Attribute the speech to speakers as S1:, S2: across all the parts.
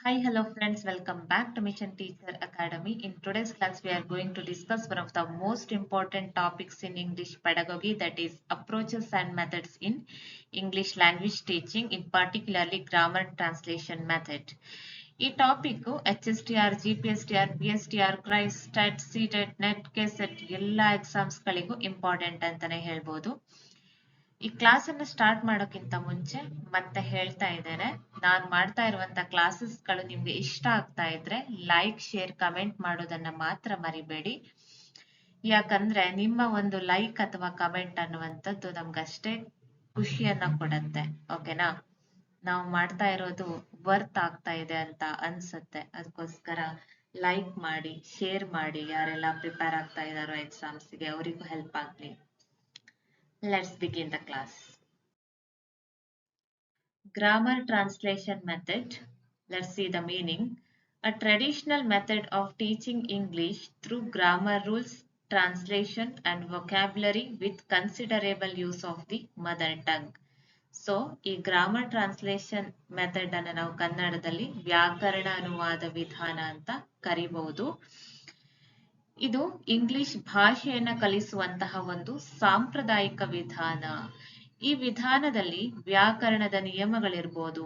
S1: Hi, hello friends, welcome back to Mission Teacher Academy. In today's class, we are going to discuss one of the most important topics in English pedagogy, that is approaches and methods in English language teaching, in particularly grammar translation method. ಈ topic HSTR, GPSTR, PSTR, Christ, state, CTET, net, KSET ಎಲ್ಲ ಎಕ್ಸಾಮ್ಸ್ಗಳಿಗೂ important ಅಂತಾನೆ ಹೇಳ್ಬೋದು. ಈ class ಅನ್ನ start ಮಾಡೋಕ್ಕಿಂತ ಮುಂಚೆ ಮತ್ತೆ ಹೇಳ್ತಾ ಇದ್ದೇನೆ, ನಾನು ಮಾಡ್ತಾ ಇರುವಂತ ಕ್ಲಾಸಸ್ಗಳು ನಿಮ್ಗೆ ಇಷ್ಟ ಆಗ್ತಾ ಇದ್ರೆ ಲೈಕ್, ಶೇರ್, ಕಮೆಂಟ್ ಮಾಡೋದನ್ನ ಮಾತ್ರ ಮರಿಬೇಡಿ. ಯಾಕಂದ್ರೆ ನಿಮ್ಮ ಒಂದು ಲೈಕ್ ಅಥವಾ ಕಮೆಂಟ್ ಅನ್ನುವಂಥದ್ದು ನಮ್ಗಷ್ಟೇ ಖುಷಿಯನ್ನ ಕೊಡತ್ತೆ. ಓಕೆನಾ? ನಾವು ಮಾಡ್ತಾ ಇರೋದು ವರ್ತ್ ಆಗ್ತಾ ಇದೆ ಅಂತ ಅನ್ಸುತ್ತೆ. ಅದಕ್ಕೋಸ್ಕರ ಲೈಕ್ ಮಾಡಿ, ಶೇರ್ ಮಾಡಿ. ಯಾರೆಲ್ಲ ಪ್ರಿಪೇರ್ ಆಗ್ತಾ ಇದಾರೋ ಎಕ್ಸಾಮ್ಸ್ಗೆ ಅವರಿಗೂ ಹೆಲ್ಪ್ ಆಗ್ಲಿ. Let's begin the class. Grammar translation method. Let's see the meaning. A traditional method of teaching English through grammar rules, translation and vocabulary with considerable use of the mother tongue. So ಈ grammar translation method ಅನ್ನು ನಾವು ಕನ್ನಡದಲ್ಲಿ ವ್ಯಾಕರಣ ಅನುವಾದ ವಿಧಾನ ಅಂತ ಕರಿಬಹುದು. ಇದು ಇಂಗ್ಲಿಷ್ ಭಾಷೆಯನ್ನ ಕಲಿಸುವಂತಹ ಒಂದು ಸಾಂಪ್ರದಾಯಿಕ ವಿಧಾನ. ಈ ವಿಧಾನದಲ್ಲಿ ವ್ಯಾಕರಣದ ನಿಯಮಗಳಿರ್ಬೋದು,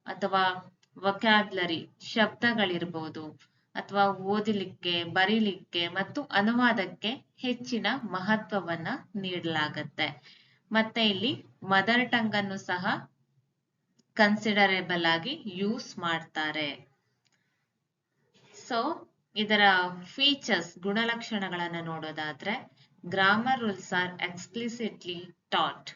S1: ಅಥವಾ ವೊಕ್ಯಾಬ್ಲರಿ ಶಬ್ದಗಳಿರ್ಬೋದು, ಅಥವಾ ಓದಲಿಕ್ಕೆ, ಬರೀಲಿಕ್ಕೆ ಮತ್ತು ಅನುವಾದಕ್ಕೆ ಹೆಚ್ಚಿನ ಮಹತ್ವವನ್ನ ನೀಡಲಾಗತ್ತೆ. ಮತ್ತೆ ಇಲ್ಲಿ ಮದರ್ ಟಂಗ್ ಅನ್ನು ಸಹ ಕನ್ಸಿಡರೇಬಲ್ ಆಗಿ ಯೂಸ್ ಮಾಡ್ತಾರೆ. ಸೊ ಇದರ ಫೀಚರ್ಸ್, ಗುಣಲಕ್ಷಣಗಳನ್ನ ನೋಡೋದಾದ್ರೆ, grammar rules are explicitly taught.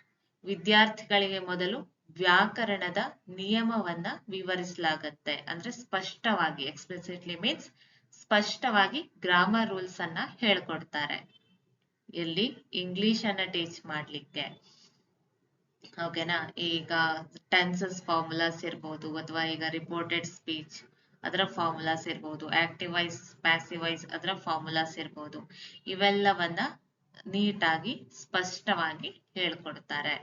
S1: ವಿದ್ಯಾರ್ಥಿಗಳಿಗೆ ಮೊದಲು ವ್ಯಾಕರಣದ ನಿಯಮವನ್ನ ವಿವರಿಸಲಾಗತ್ತೆ. ಅಂದ್ರೆ ಸ್ಪಷ್ಟವಾಗಿ, ಎಕ್ಸ್ಪ್ಲಿಸಿಟ್ಲಿ ಮೀನ್ಸ್ ಸ್ಪಷ್ಟವಾಗಿ ಗ್ರಾಮರ್ ರೂಲ್ಸ್ ಅನ್ನ ಹೇಳ್ಕೊಡ್ತಾರೆ. ಎಲ್ಲಿ? ಇಂಗ್ಲಿಷ್ ಅನ್ನ ಟೀಚ್ ಮಾಡ್ಲಿಕ್ಕೆ. ಓಕೆನಾ? ಈಗ ಟೆನ್ಸಸ್ ಫಾರ್ಮುಲಾಸ್ ಇರ್ಬೋದು, ಅಥವಾ ಈಗ ರಿಪೋರ್ಟೆಡ್ ಸ್ಪೀಚ್ ಅದರ ಫಾರ್ಮುಲಾಸ್ ಇರ್ಬೋದು, ಆಕ್ಟಿವ್ ವೈಸ್, ಪ್ಯಾಸಿವ್ ವೈಸ್ ಅದರ ಫಾರ್ಮುಲಾಸ್ ಇರ್ಬೋದು, ಇವೆಲ್ಲವನ್ನ ನೀಟಾಗಿ ಸ್ಪಷ್ಟವಾಗಿ ಹೇಳ್ಕೊಡ್ತಾರೆ.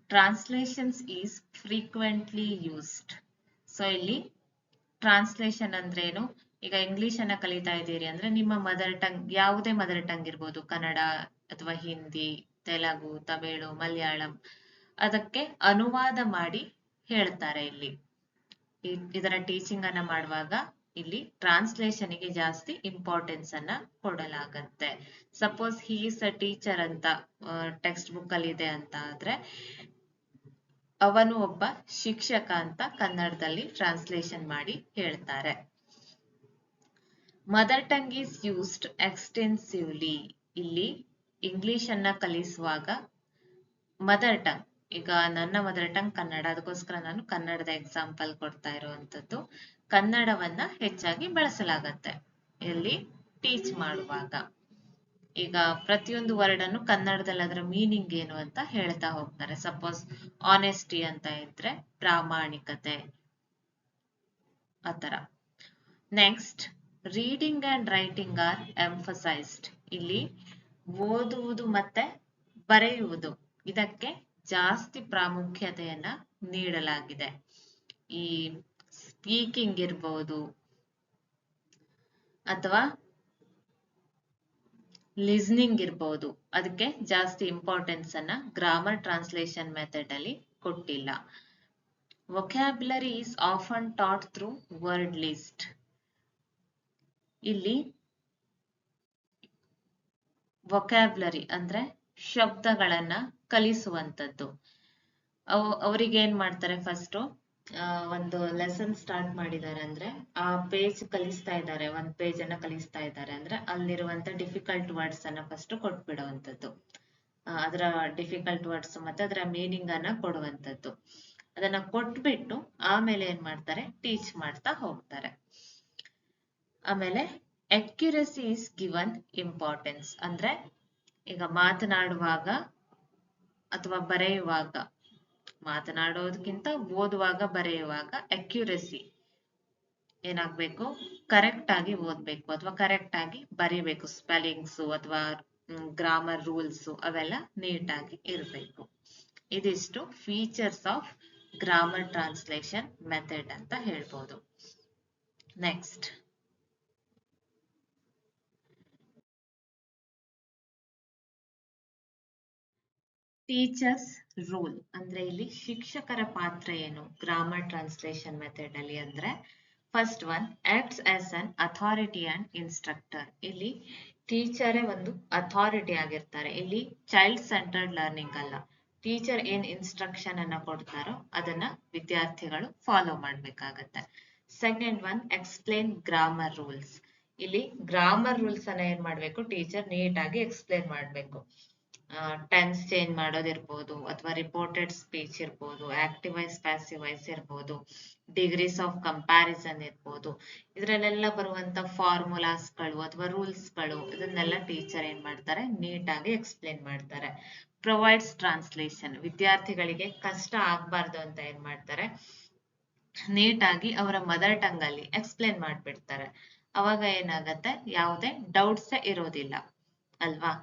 S1: Translations is frequently used. So ಇಲ್ಲಿ ಟ್ರಾನ್ಸ್ಲೇಷನ್ ಅಂದ್ರೆ ಏನು? ಈಗ ಇಂಗ್ಲಿಷ್ ಅನ್ನ ಕಲಿತಾ ಇದ್ದೀರಿ ಅಂದ್ರೆ ನಿಮ್ಮ ಮದರ್ ಟಂಗ್, ಯಾವುದೇ ಮದರ್ ಟಂಗ್ ಇರ್ಬೋದು, ಕನ್ನಡ ಅಥವಾ ಹಿಂದಿ, ತೆಲುಗು, ತಮಿಳು, ಮಲಯಾಳಂ, ಅದಕ್ಕೆ ಅನುವಾದ ಮಾಡಿ ಹೇಳ್ತಾರೆ. ಇಲ್ಲಿ ಇದರ ಟೀಚಿಂಗ್ ಅನ್ನ ಮಾಡುವಾಗ ಇಲ್ಲಿ ಟ್ರಾನ್ಸ್ಲೇಷನ್ ಗೆ ಜಾಸ್ತಿ ಇಂಪಾರ್ಟೆನ್ಸ್ ಅನ್ನ ಕೊಡಲಾಗತ್ತೆ. Suppose he is a teacher ಅಂತ ಟೆಕ್ಸ್ಟ್ ಬುಕ್ ಅಲ್ಲಿ ಇದೆ ಅಂತ ಆದ್ರೆ, ಅವನು ಒಬ್ಬ ಶಿಕ್ಷಕ ಅಂತ ಕನ್ನಡದಲ್ಲಿ ಟ್ರಾನ್ಸ್ಲೇಷನ್ ಮಾಡಿ ಹೇಳ್ತಾರೆ. Mother tongue is used extensively. ಇಲ್ಲಿ ಇಂಗ್ಲಿಷ್ ಅನ್ನ ಕಲಿಸುವಾಗ ಮದರ್ ಟಂಗ್, ಈಗ ನನ್ನ ಮದರ್ ಟಂಗ್ ಕನ್ನಡ, ಅದಕ್ಕೋಸ್ಕರ ನಾನು ಕನ್ನಡದ ಎಕ್ಸಾಂಪಲ್ ಕೊಡ್ತಾ ಇರುವಂತದ್ದು. ಕನ್ನಡವನ್ನ ಹೆಚ್ಚಾಗಿ ಬಳಸಲಾಗತ್ತೆ ಇಲ್ಲಿ ಟೀಚ್ ಮಾಡುವಾಗ. ಈಗ ಪ್ರತಿಯೊಂದು ವರ್ಡ್ ಅನ್ನು ಕನ್ನಡದಲ್ಲಿ ಅದರ ಮೀನಿಂಗ್ ಏನು ಅಂತ ಹೇಳ್ತಾ ಹೋಗ್ತಾರೆ. ಸಪೋಸ್ ಆನೆಸ್ಟಿ ಅಂತ ಇದ್ರೆ ಪ್ರಾಮಾಣಿಕತೆ, ಆತರ. Next, reading and writing are emphasised. ಇಲ್ಲಿ ಓದುವುದು ಮತ್ತೆ ಬರೆಯುವುದು, ಇದಕ್ಕೆ ಜಾಸ್ತಿ ಪ್ರಾಮುಖ್ಯತೆಯನ್ನ ನೀಡಲಾಗಿದೆ. ಈ ಸ್ಪೀಕಿಂಗ್ ಇರ್ಬೋದು ಅಥವಾ ಲಿಸ್ನಿಂಗ್ ಇರ್ಬೋದು, ಅದಕ್ಕೆ ಜಾಸ್ತಿ ಇಂಪಾರ್ಟೆನ್ಸ್ ಅನ್ನ ಗ್ರಾಮರ್ ಟ್ರಾನ್ಸ್ಲೇಷನ್ ಮೆಥಡ್ ಅಲ್ಲಿ ಕೊಟ್ಟಿಲ್ಲ. Vocabulary is often taught through word list. ಇಲ್ಲಿ ವೊಕ್ಯಾಬ್ಯುಲರಿ ಅಂದ್ರೆ ಶಬ್ದಗಳನ್ನ ಕಲಿಸುವಂತದ್ದು. ಅವರಿಗೆ ಏನ್ ಮಾಡ್ತಾರೆ, ಫಸ್ಟ್ ಒಂದು ಲೆಸನ್ ಸ್ಟಾರ್ಟ್ ಮಾಡಿದ್ದಾರೆ ಅಂದ್ರೆ, ಆ ಪೇಜ್ ಕಲಿಸ್ತಾ ಇದ್ದಾರೆ, ಒಂದ್ ಪೇಜ್ ಅನ್ನ ಕಲಿಸ್ತಾ ಇದ್ದಾರೆ ಅಂದ್ರೆ ಅಲ್ಲಿರುವಂತ ಡಿಫಿಕಲ್ಟ್ ವರ್ಡ್ಸ್ ಅನ್ನ ಫಸ್ಟ್ ಕೊಟ್ಬಿಡುವಂತದ್ದು. ಅದರ ಡಿಫಿಕಲ್ಟ್ ವರ್ಡ್ಸ್ ಮತ್ತೆ ಅದರ ಮೀನಿಂಗ್ ಅನ್ನ ಕೊಡುವಂತದ್ದು. ಅದನ್ನ ಕೊಟ್ಬಿಟ್ಟು ಆಮೇಲೆ ಏನ್ ಮಾಡ್ತಾರೆ, ಟೀಚ್ ಮಾಡ್ತಾ ಹೋಗ್ತಾರೆ. ಆಮೇಲೆ ಅಕ್ಯುರಸಿ ಇಸ್ ಗಿವನ್ ಇಂಪಾರ್ಟೆನ್ಸ್. ಅಂದ್ರೆ ಈಗ ಮಾತನಾಡುವಾಗ ಅಥವಾ ಬರೆಯುವಾಗ, ಮಾತನಾಡೋದಕ್ಕಿಂತ ಓದುವಾಗ, ಬರೆಯುವಾಗ ಅಕ್ಯುರಸಿ ಏನಾಗ್ಬೇಕು, ಕರೆಕ್ಟ್ ಆಗಿ ಓದ್ಬೇಕು ಅಥವಾ ಕರೆಕ್ಟ್ ಆಗಿ ಬರೀಬೇಕು. ಸ್ಪೆಲ್ಲಿಂಗ್ಸ್ ಅಥವಾ ಗ್ರಾಮರ್ ರೂಲ್ಸ್ ಅವೆಲ್ಲ ನೀಟಾಗಿ ಇರಬೇಕು. ಇದಿಷ್ಟು features of grammar translation method ಅಂತ ಹೇಳ್ಬೋದು. ನೆಕ್ಸ್ಟ್, ಟೀಚರ್ಸ್ ರೋಲ್ ಅಂದ್ರೆ ಇಲ್ಲಿ ಶಿಕ್ಷಕರ ಪಾತ್ರ ಏನು ಗ್ರಾಮರ್ ಟ್ರಾನ್ಸ್ಲೇಷನ್ ಮೆಥಡ್ ಅಲ್ಲಿ ಅಂದ್ರೆ, first one acts as an authority and instructor. ಇಲ್ಲಿ ಟೀಚರೇ ಒಂದು ಅಥಾರಿಟಿ ಆಗಿರ್ತಾರೆ. ಇಲ್ಲಿ ಚೈಲ್ಡ್ ಸೆಂಟರ್ಡ್ ಲರ್ನಿಂಗ್ ಅಲ್ಲ, ಟೀಚರ್ ಏನ್ ಇನ್ಸ್ಟ್ರಕ್ಷನ್ ಅನ್ನ ಕೊಡ್ತಾರೋ ಅದನ್ನ ವಿದ್ಯಾರ್ಥಿಗಳು ಫಾಲೋ ಮಾಡ್ಬೇಕಾಗತ್ತೆ. Second one explain grammar rules. ಇಲ್ಲಿ ಗ್ರಾಮರ್ ರೂಲ್ಸ್ ಅನ್ನ ಏನ್ ಮಾಡ್ಬೇಕು, ಟೀಚರ್ ನೀಟಾಗಿ ಎಕ್ಸ್ಪ್ಲೇನ್ ಮಾಡ್ಬೇಕು. ಟೆನ್ಸ್ ಚೇಂಜ್ ಮಾಡೋದಿರ್ಬೋದು, ಅಥವಾ ರಿಪೋರ್ಟೆಡ್ ಸ್ಪೀಚ್ ಇರ್ಬೋದು, ಆಕ್ಟಿವ್ ವಾಯ್ಸ್ ಪ್ಯಾಸಿವ್ ವಾಯ್ಸ್ ಇರ್ಬೋದು, ಡಿಗ್ರೀಸ್ ಆಫ್ ಕಂಪ್ಯಾರಿಸನ್ ಇರ್ಬೋದು, ಇದ್ರಲ್ಲೆಲ್ಲ ಬರುವಂತ ಫಾರ್ಮುಲಾಸ್ಗಳು ಅಥವಾ ರೂಲ್ಸ್ಗಳು ಇದನ್ನೆಲ್ಲ ಟೀಚರ್ ಏನ್ ಮಾಡ್ತಾರೆ, ನೀಟಾಗಿ ಎಕ್ಸ್ಪ್ಲೇನ್ ಮಾಡ್ತಾರೆ. ಪ್ರೊವೈಡ್ಸ್ ಟ್ರಾನ್ಸ್ಲೇಷನ್, ವಿದ್ಯಾರ್ಥಿಗಳಿಗೆ ಕಷ್ಟ ಆಗ್ಬಾರ್ದು ಅಂತ ಏನ್ ಮಾಡ್ತಾರೆ, ನೀಟಾಗಿ ಅವರ ಮದರ್ ಟಂಗ್ ಅಲ್ಲಿ ಎಕ್ಸ್ಪ್ಲೇನ್ ಮಾಡ್ಬಿಡ್ತಾರೆ. ಅವಾಗ ಏನಾಗತ್ತೆ, ಯಾವುದೇ ಡೌಟ್ಸ್ ಇರೋದಿಲ್ಲ ಅಲ್ವಾ.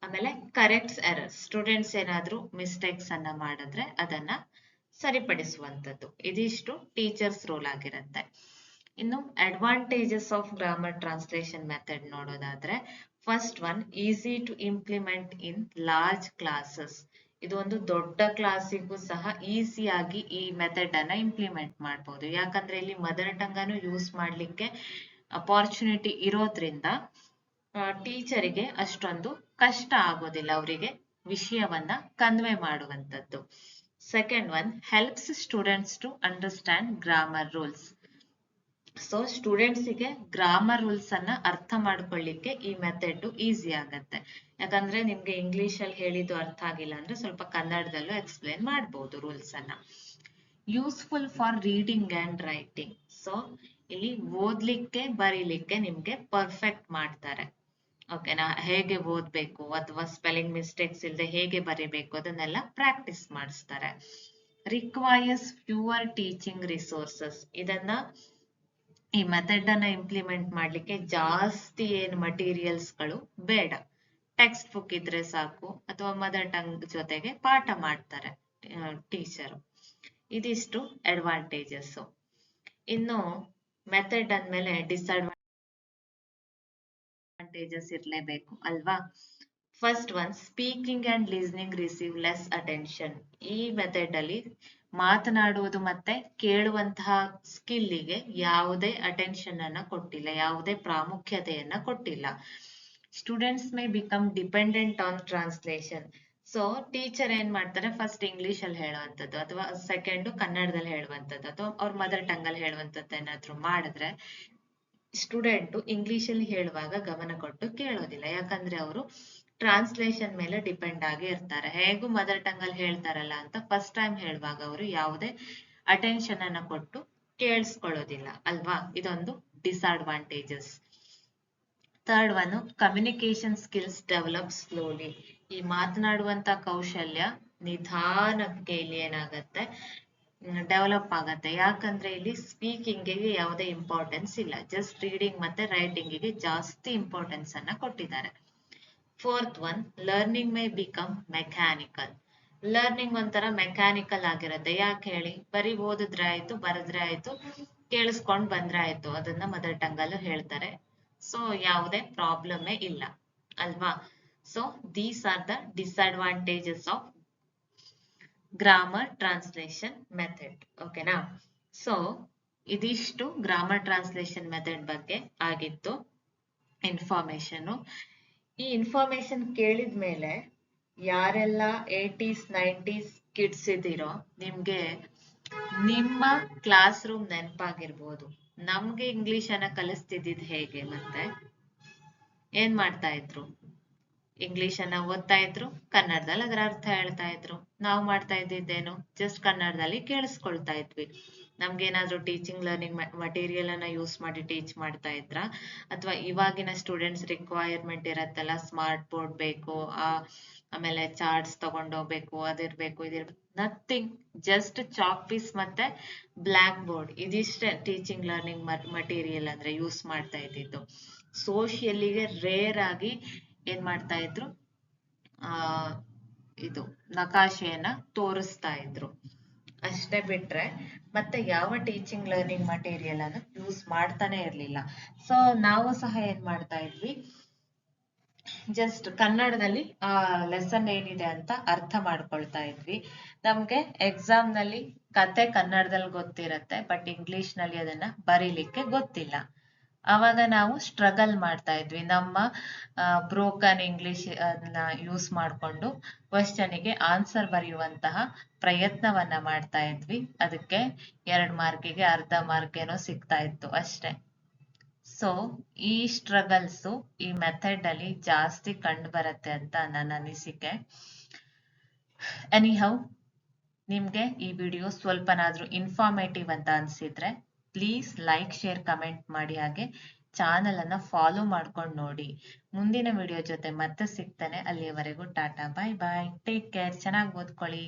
S1: ಆಮೇಲೆ ಕರೆಕ್ಟ್ಸ್ ಎರರ್ಸ್, ಸ್ಟೂಡೆಂಟ್ಸ್ ಏನಾದ್ರೂ ಮಿಸ್ಟೇಕ್ಸ್ ಅನ್ನ ಮಾಡಿದ್ರೆ ಅದನ್ನ ಸರಿಪಡಿಸುವಂತದ್ದು. ಇದಿಷ್ಟು ಟೀಚರ್ಸ್ ರೋಲ್ ಆಗಿರುತ್ತೆ. ಇನ್ನು advantages of grammar translation method ನೋಡೋದಾದ್ರೆ, first one easy to implement in large classes. ಇದು ಒಂದು ದೊಡ್ಡ ಕ್ಲಾಸಿಗೂ ಸಹ ಈಸಿಯಾಗಿ ಈ ಮೆಥಡ್ ಅನ್ನ ಇಂಪ್ಲಿಮೆಂಟ್ ಮಾಡ್ಬೋದು. ಯಾಕಂದ್ರೆ ಇಲ್ಲಿ ಮದರ್ ಟಂಗ್ ಅನ್ನು ಯೂಸ್ ಮಾಡ್ಲಿಕ್ಕೆ ಅಪಾರ್ಚುನಿಟಿ ಇರೋದ್ರಿಂದ ಟೀಚರಿಗೆ ಅಷ್ಟೊಂದು ಕಷ್ಟ ಆಗೋದಿಲ್ಲ ಅವರಿಗೆ ವಿಷಯವನ್ನ ಕನ್ವೆ ಮಾಡುವಂತದ್ದು. Second one helps students to understand grammar rules. So ಸ್ಟೂಡೆಂಟ್ಸಿಗೆ ಗ್ರಾಮರ್ ರೂಲ್ಸ್ ಅನ್ನ ಅರ್ಥ ಮಾಡ್ಕೊಳ್ಳಿಕ್ಕೆ ಈ ಮೆಥಡ್ ಈಸಿ ಆಗತ್ತೆ. ಯಾಕಂದ್ರೆ ನಿಮ್ಗೆ ಇಂಗ್ಲಿಷ್ ಅಲ್ಲಿ ಹೇಳಿದ್ದು ಅರ್ಥ ಆಗಿಲ್ಲ ಅಂದ್ರೆ ಸ್ವಲ್ಪ ಕನ್ನಡದಲ್ಲೂ ಎಕ್ಸ್ಪ್ಲೇನ್ ಮಾಡ್ಬೋದು ರೂಲ್ಸ್ ಅನ್ನ. Useful for reading and writing. So ಇಲ್ಲಿ ಓದ್ಲಿಕ್ಕೆ ಬರೀಲಿಕ್ಕೆ ನಿಮ್ಗೆ ಪರ್ಫೆಕ್ಟ್ ಮಾಡ್ತಾರೆ. ಓಕೆನಾ, ಹೇಗೆ ಓದ್ಬೇಕು ಅಥವಾ ಸ್ಪೆಲ್ಲಿಂಗ್ ಮಿಸ್ಟೇಕ್ಸ್ ಇಲ್ಲದೆ ಹೇಗೆ ಬರೀಬೇಕು ಅದನ್ನೆಲ್ಲ ಪ್ರಾಕ್ಟೀಸ್ ಮಾಡಿಸ್ತಾರೆ. Requires fewer teaching resources. ಇದನ್ನ ಈ ಮೆಥಡ್ ಅನ್ನ ಇಂಪ್ಲಿಮೆಂಟ್ ಮಾಡ್ಲಿಕ್ಕೆ ಜಾಸ್ತಿ ಏನ್ ಮಟೀರಿಯಲ್ಸ್ಗಳು ಬೇಡ. ಟೆಕ್ಸ್ಟ್ ಬುಕ್ ಇದ್ರೆ ಸಾಕು, ಅಥವಾ ಮದರ್ ಟಂಗ್ ಜೊತೆಗೆ ಪಾಠ ಮಾಡ್ತಾರೆ ಟೀಚರ್. ಇದಿಷ್ಟು ಅಡ್ವಾಂಟೇಜಸ್. ಇನ್ನು ಮೆಥಡ್ ಅಂದ್ಮೇಲೆ ಡಿಸ್ಅಡ್ವಾಂಟೇಜಸ್ ಇರ್ಲೇಬೇಕು ಅಲ್ವಾ. First one speaking and listening receive less attention. ಈ ಮೆಥಡ್ ಅಲ್ಲಿ ಮಾತನಾಡುವುದು ಮತ್ತೆ ಕೇಳುವಂತಹ ಸ್ಕಿಲ್ಲಿಗೆ ಯಾವುದೇ ಅಟೆನ್ಷನ್ ಅನ್ನ ಕೊಟ್ಟಿಲ್ಲ, ಯಾವುದೇ ಪ್ರಾಮುಖ್ಯತೆಯನ್ನ ಕೊಟ್ಟಿಲ್ಲ. Students may become dependent on translation. So teacher ಏನ್ ಮಾಡ್ತಾರೆ, ಫಸ್ಟ್ ಇಂಗ್ಲಿಷ್ ಅಲ್ಲಿ ಹೇಳುವಂಥದ್ದು ಅಥವಾ ಸೆಕೆಂಡ್ ಕನ್ನಡದಲ್ಲಿ ಹೇಳುವಂಥದ್ದು ಅಥವಾ ಅವ್ರ ಮದರ್ ಟಂಗ್ ಅಲ್ಲಿ ಹೇಳುವಂಥದ್ದು ಏನಾದ್ರು ಮಾಡಿದ್ರೆ ಸ್ಟೂಡೆಂಟ್ ಇಂಗ್ಲಿಷ್ ಅಲ್ಲಿ ಹೇಳುವಾಗ ಗಮನ ಕೊಟ್ಟು ಕೇಳೋದಿಲ್ಲ. ಯಾಕಂದ್ರೆ ಅವರು ಟ್ರಾನ್ಸ್ಲೇಷನ್ ಮೇಲೆ ಡಿಪೆಂಡ್ ಆಗಿ ಇರ್ತಾರೆ. ಹೇಗೂ ಮದರ್ ಟಂಗ್ ಅಲ್ಲಿ ಹೇಳ್ತಾರಲ್ಲ ಅಂತ ಫಸ್ಟ್ ಟೈಮ್ ಹೇಳುವಾಗ ಅವರು ಯಾವುದೇ ಅಟೆನ್ಷನ್ ಅನ್ನ ಕೊಟ್ಟು ಕೇಳಿಸ್ಕೊಳ್ಳೋದಿಲ್ಲ ಅಲ್ವಾ. ಇದೊಂದು disadvantages. Third one communication skills develop slowly. ಈ ಮಾತನಾಡುವಂತ ಕೌಶಲ್ಯ ನಿಧಾನಕ್ಕೆ ಇಲ್ಲಿ ಏನಾಗತ್ತೆ, ಡೆವಲಪ್ ಆಗತ್ತೆ. ಯಾಕಂದ್ರೆ ಇಲ್ಲಿ ಸ್ಪೀಕಿಂಗ್ ಗೆ ಯಾವುದೇ ಇಂಪಾರ್ಟೆನ್ಸ್ ಇಲ್ಲ, ಜಸ್ಟ್ ರೀಡಿಂಗ್ ಮತ್ತೆ ರೈಟಿಂಗ್ ಗೆ ಜಾಸ್ತಿ ಇಂಪಾರ್ಟೆನ್ಸ್ ಅನ್ನ ಕೊಟ್ಟಿದ್ದಾರೆ. Fourth one learning may become mechanical. Learning ಒಂಥರ ಮೆಕ್ಯಾನಿಕಲ್ ಆಗಿರುತ್ತೆ. ಯಾಕೆ ಹೇಳಿ, ಬರೀ ಓದಿದ್ರೆ ಆಯ್ತು, ಬರೆದ್ರೆ ಆಯ್ತು, ಕೇಳಿಸ್ಕೊಂಡ್ ಬಂದ್ರೆ ಆಯ್ತು, ಅದನ್ನ ಮದರ್ ಟಂಗ್ ಅಲ್ಲೂ ಹೇಳ್ತಾರೆ. ಸೊ ಯಾವುದೇ ಪ್ರಾಬ್ಲಮ್ ಇಲ್ಲ ಅಲ್ವಾ. So these are the disadvantages of grammar translation method. ಓಕೆನಾ. ಸೊ ಇದಿಷ್ಟು ಗ್ರಾಮರ್ ಟ್ರಾನ್ಸ್ಲೇಷನ್ ಮೆಥಡ್ ಬಗ್ಗೆ ಆಗಿತ್ತು ಇನ್ಫಾರ್ಮೇಶನ್. ಈ ಇನ್ಫಾರ್ಮೇಶನ್ ಕೇಳಿದ್ಮೇಲೆ ಯಾರೆಲ್ಲ 80s 90s ಕಿಡ್ಸ್ ಇದ್ದೀರೋ ನಿಮ್ಗೆ ನಿಮ್ಮ ಕ್ಲಾಸ್ ರೂಮ್ ನೆನಪಾಗಿರ್ಬೋದು. ನಮ್ಗೆ ಇಂಗ್ಲಿಷ್ ಅನ್ನ ಕಲಿಸ್ತಿದ್ದಿದ್ ಹೇಗೆ, ಮತ್ತೆ ಏನ್ ಮಾಡ್ತಾ ಇದ್ರು, ಇಂಗ್ಲಿಷ್ ಅನ್ನ ಓದ್ತಾ ಇದ್ರು, ಕನ್ನಡದಲ್ಲಿ ಅದರ ಅರ್ಥ ಹೇಳ್ತಾ ಇದ್ರು. ನಾವು ಮಾಡ್ತಾ ಇದ್ದಿದ್ದೇನು, ಜಸ್ಟ್ ಕನ್ನಡದಲ್ಲಿ ಕೇಳಿಸ್ಕೊಳ್ತಾ ಇದ್ವಿ. ನಮ್ಗೇನಾದ್ರೂ ಟೀಚಿಂಗ್ ಲರ್ನಿಂಗ್ ಮಟೀರಿಯಲ್ ಅನ್ನ ಯೂಸ್ ಮಾಡಿ ಟೀಚ್ ಮಾಡ್ತಾ ಇದ್ರ, ಅಥವಾ ಇವಾಗಿನ ಸ್ಟೂಡೆಂಟ್ಸ್ ರಿಕ್ವೈರ್ಮೆಂಟ್ ಇರತ್ತಲ್ಲ, ಸ್ಮಾರ್ಟ್ ಬೋರ್ಡ್ ಬೇಕು, ಆಮೇಲೆ ಚಾರ್ಟ್ಸ್ ತಗೊಂಡೋಗ್ಬೇಕು, ಅದಿರ್ಬೇಕು, ಇದಿರ್ಬೇಕು, ನಥಿಂಗ್. ಜಸ್ಟ್ ಚಾಕ್ ಪೀಸ್ ಮತ್ತೆ ಬ್ಲಾಕ್ ಬೋರ್ಡ್, ಇದಿಷ್ಟೇ ಟೀಚಿಂಗ್ ಲರ್ನಿಂಗ್ ಮಟೀರಿಯಲ್ ಅಂದ್ರೆ ಯೂಸ್ ಮಾಡ್ತಾ ಇದ್ದಿದ್ದು. ಸೋಷಿಯಲಿಗೆ ರೇರ್ ಆಗಿ ಏನ್ ಮಾಡ್ತಾ ಇದ್ರು, ಇದು ನಕಾಶೆಯನ್ನ ತೋರಿಸ್ತಾ ಇದ್ರು ಅಷ್ಟೇ ಬಿಟ್ರೆ ಮತ್ತೆ ಯಾವ ಟೀಚಿಂಗ್ ಲರ್ನಿಂಗ್ ಮಟೀರಿಯಲ್ ಅನ್ನು ಯೂಸ್ ಮಾಡ್ತಾನೆ ಇರ್ಲಿಲ್ಲ. ಸೊ ನಾವು ಸಹ ಏನ್ ಮಾಡ್ತಾ ಇದ್ವಿ, ಜಸ್ಟ್ ಕನ್ನಡದಲ್ಲಿ ಆ ಲೆಸನ್ ಏನಿದೆ ಅಂತ ಅರ್ಥ ಮಾಡ್ಕೊಳ್ತಾ ಇದ್ವಿ. ನಮ್ಗೆ ಎಕ್ಸಾಮ್ ನಲ್ಲಿ ಕತೆ ಕನ್ನಡದಲ್ಲಿ ಗೊತ್ತಿರತ್ತೆ, ಬಟ್ ಇಂಗ್ಲಿಷ್ ನಲ್ಲಿ ಅದನ್ನ ಬರೀಲಿಕ್ಕೆ ಗೊತ್ತಿಲ್ಲ. ಅವಾಗ ನಾವು ಸ್ಟ್ರಗಲ್ ಮಾಡ್ತಾ ಇದ್ವಿ. ನಮ್ಮ ಬ್ರೋಕನ್ ಇಂಗ್ಲಿಷ್ ಅನ್ನ ಯೂಸ್ ಮಾಡಿಕೊಂಡು ಕ್ವಶನಿಗೆ ಆನ್ಸರ್ ಬರೆಯುವಂತಹ ಪ್ರಯತ್ನವನ್ನ ಮಾಡ್ತಾ ಇದ್ವಿ. ಅದಕ್ಕೆ 2 ಮಾರ್ಕಿಗೆ ಅರ್ಧ ಮಾರ್ಕ್ ಏನೋ ಸಿಗ್ತಾ ಇತ್ತು ಅಷ್ಟೇ. ಸೊ ಈ ಸ್ಟ್ರಗಲ್ಸು ಈ ಮೆಥಡ್ ಅಲ್ಲಿ ಜಾಸ್ತಿ ಕಂಡು ಬರುತ್ತೆ ಅಂತ ನನ್ನ ಅನಿಸಿಕೆ. ಎನಿಹೌ, ನಿಮ್ಗೆ ಈ ವಿಡಿಯೋ ಸ್ವಲ್ಪನಾದ್ರೂ ಇನ್ಫಾರ್ಮೇಟಿವ್ ಅಂತ ಅನ್ಸಿದ್ರೆ ಪ್ಲೀಸ್ ಲೈಕ್, ಶೇರ್, ಕಮೆಂಟ್ ಮಾಡಿ. ಹಾಗೆ ಚಾನಲ್ ಅನ್ನ ಫಾಲೋ ಮಾಡ್ಕೊಂಡು ನೋಡಿ. ಮುಂದಿನ ವಿಡಿಯೋ ಜೊತೆ ಮತ್ತೆ ಸಿಗ್ತಾನೆ. ಅಲ್ಲಿಯವರೆಗೂ ಟಾಟಾ, ಬಾಯ್ ಬಾಯ್, ಟೇಕ್ ಕೇರ್, ಚೆನ್ನಾಗಿ ಓದ್ಕೊಳ್ಳಿ.